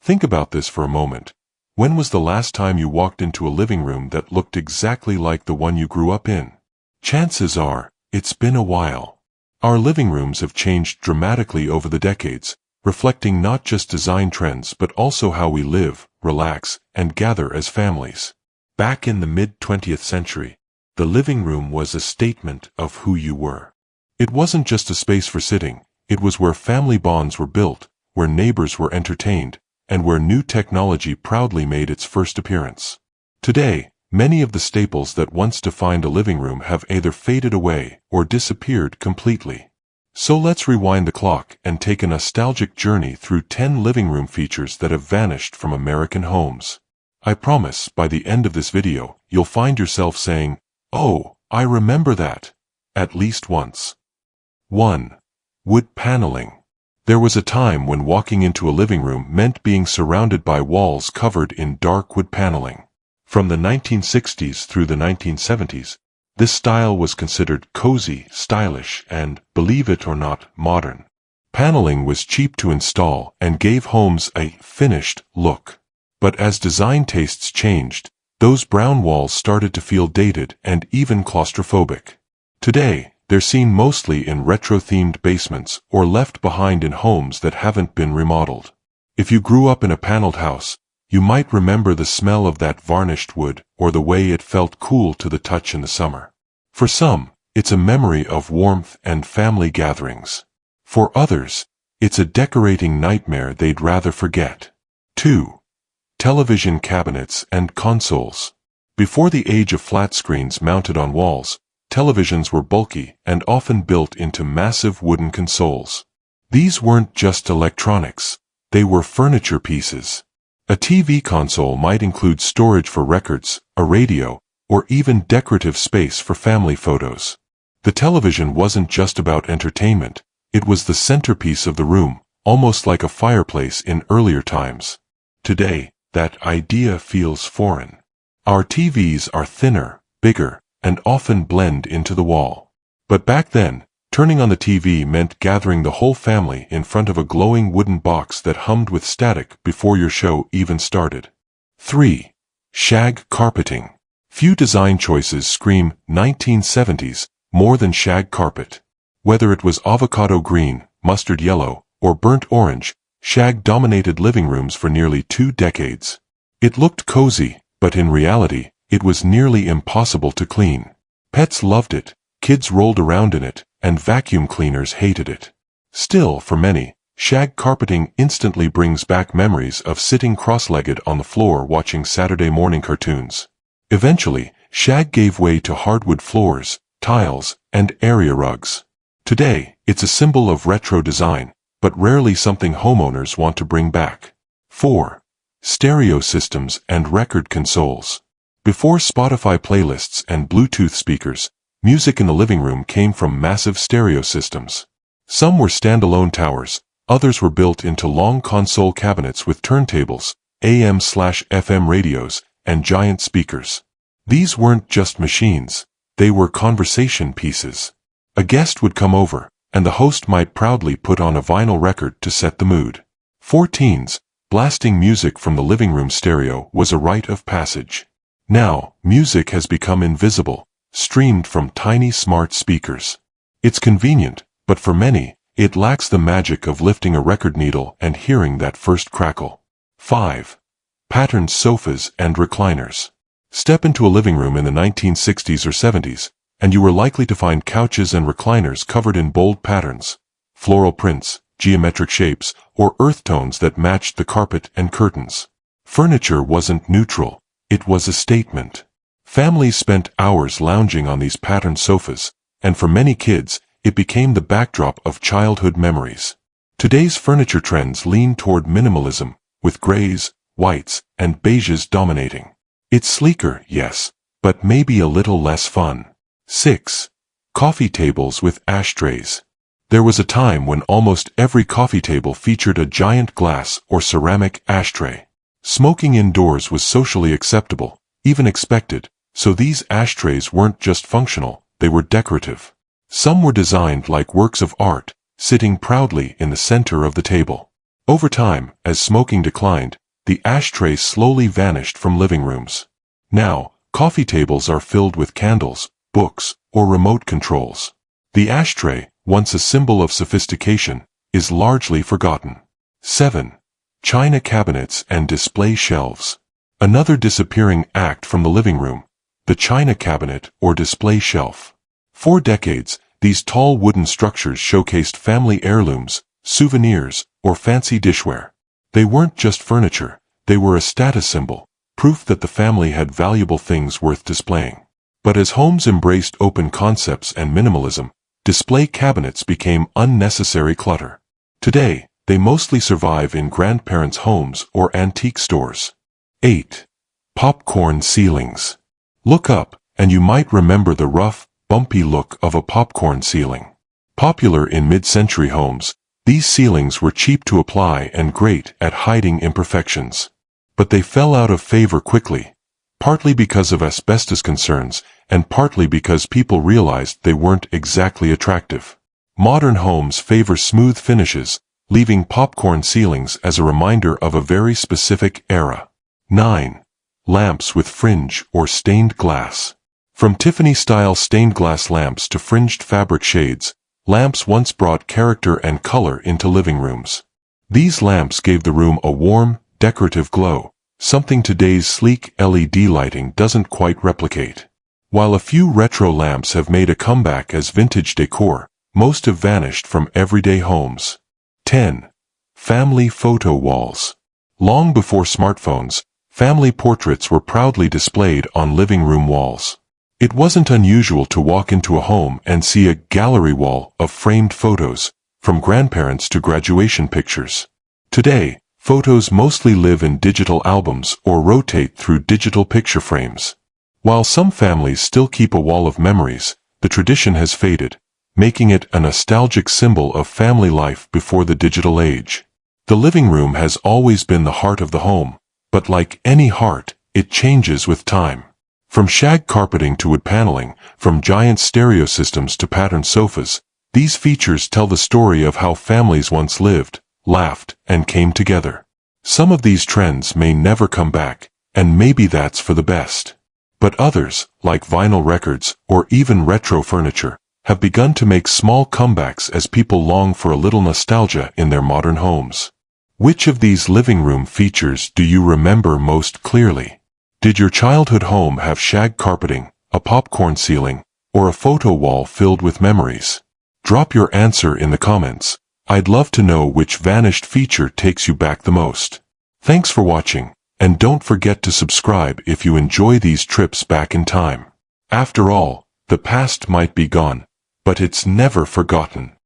Think about this for a moment. When was the last time you walked into a living room that looked exactly like the one you grew up in? Chances are, it's been a while. Our living rooms have changed dramatically over the decades, reflecting not just design trends but also how we live, relax, and gather as families. Back in the mid-20th century, the living room was a statement of who you were. It wasn't just a space for sitting, it was where family bonds were built, where neighbors were entertained, and where new technology proudly made its first appearance. Today, many of the staples that once defined a living room have either faded away or disappeared completely. So let's rewind the clock and take a nostalgic journey through 10 living room features that have vanished from American homes. I promise, by the end of this video, you'll find yourself saying, "Oh, I remember that," at least once. 1. Wood paneling. There was a time when walking into a living room meant being surrounded by walls covered in dark wood paneling. From the 1960s through the 1970s, this style was considered cozy, stylish, and, believe it or not, modern. Paneling was cheap to install and gave homes a finished look. But as design tastes changed, those brown walls started to feel dated and even claustrophobic. Today, they're seen mostly in retro-themed basements or left behind in homes that haven't been remodeled. If you grew up in a paneled house, you might remember the smell of that varnished wood or the way it felt cool to the touch in the summer. For some, it's a memory of warmth and family gatherings. For others, it's a decorating nightmare they'd rather forget. 2. Television cabinets and consoles. Before the age of flat screens mounted on walls, televisions were bulky and often built into massive wooden consoles. These weren't just electronics, they were furniture pieces. A TV console might include storage for records, a radio, or even decorative space for family photos. The television wasn't just about entertainment, it was the centerpiece of the room, almost like a fireplace in earlier times. Today, that idea feels foreign. Our TVs are thinner, bigger, and often blend into the wall. But back then, turning on the TV meant gathering the whole family in front of a glowing wooden box that hummed with static before your show even started. 3. Shag carpeting. Few design choices scream 1970s more than shag carpet. Whether it was avocado green, mustard yellow, or burnt orange, shag dominated living rooms for nearly 2 decades. It looked cozy, but in reality, it was nearly impossible to clean. Pets loved it, kids rolled around in it, and vacuum cleaners hated it. Still, for many, shag carpeting instantly brings back memories of sitting cross-legged on the floor watching Saturday morning cartoons. Eventually, shag gave way to hardwood floors, tiles, and area rugs. Today, it's a symbol of retro design, but rarely something homeowners want to bring back. 4. Stereo systems and record consoles. Before Spotify playlists and Bluetooth speakers, music in the living room came from massive stereo systems. Some were standalone towers, others were built into long console cabinets with turntables, AM/FM radios, and giant speakers. These weren't just machines, they were conversation pieces. A guest would come over, and the host might proudly put on a vinyl record to set the mood. For teens, blasting music from the living room stereo was a rite of passage. Now, music has become invisible, streamed from tiny smart speakers. It's convenient, but for many, it lacks the magic of lifting a record needle and hearing that first crackle. 5. Patterned sofas and recliners. Step into a living room in the 1960s or 70s, and you were likely to find couches and recliners covered in bold patterns, floral prints, geometric shapes, or earth tones that matched the carpet and curtains. Furniture wasn't neutral, it was a statement. Families spent hours lounging on these patterned sofas, and for many kids, it became the backdrop of childhood memories. Today's furniture trends lean toward minimalism, with grays, whites, and beiges dominating. It's sleeker, yes, but maybe a little less fun. 6. Coffee tables with ashtrays. There was a time when almost every coffee table featured a giant glass or ceramic ashtray. Smoking indoors was socially acceptable, even expected, so these ashtrays weren't just functional, they were decorative. Some were designed like works of art, sitting proudly in the center of the table. Over time, as smoking declined, the ashtray slowly vanished from living rooms. Now, coffee tables are filled with candles, books, or remote controls. The ashtray, once a symbol of sophistication, is largely forgotten. 7. China cabinets and display shelves. Another disappearing act from the living room, the china cabinet or display shelf. For decades, these tall wooden structures showcased family heirlooms, souvenirs, or fancy dishware. They weren't just furniture, they were a status symbol, proof that the family had valuable things worth displaying. But as homes embraced open concepts and minimalism, display cabinets became unnecessary clutter. Today, they mostly survive in grandparents' homes or antique stores. 8. Popcorn ceilings. Look up, and you might remember the rough, bumpy look of a popcorn ceiling. Popular in mid-century homes, these ceilings were cheap to apply and great at hiding imperfections. But they fell out of favor quickly, partly because of asbestos concerns, and partly because people realized they weren't exactly attractive. Modern homes favor smooth finishes, leaving popcorn ceilings as a reminder of a very specific era. 9. Lamps with fringe or stained glass. From Tiffany-style stained glass lamps to fringed fabric shades, lamps once brought character and color into living rooms. These lamps gave the room a warm, decorative glow, something today's sleek LED lighting doesn't quite replicate. While a few retro lamps have made a comeback as vintage decor, most have vanished from everyday homes. 10. Family photo walls. Long before smartphones, family portraits were proudly displayed on living room walls. It wasn't unusual to walk into a home and see a gallery wall of framed photos, from grandparents to graduation pictures. Today, photos mostly live in digital albums or rotate through digital picture frames. While some families still keep a wall of memories, the tradition has faded, making it a nostalgic symbol of family life before the digital age. The living room has always been the heart of the home, but like any heart, it changes with time. From shag carpeting to wood paneling, from giant stereo systems to patterned sofas, these features tell the story of how families once lived, laughed, and came together. Some of these trends may never come back, and maybe that's for the best. But others, like vinyl records or even retro furniture, have begun to make small comebacks as people long for a little nostalgia in their modern homes. Which of these living room features do you remember most clearly? Did your childhood home have shag carpeting, a popcorn ceiling, or a photo wall filled with memories? Drop your answer in the comments. I'd love to know which vanished feature takes you back the most. Thanks for watching, and don't forget to subscribe if you enjoy these trips back in time. After all, the past might be gone, but it's never forgotten.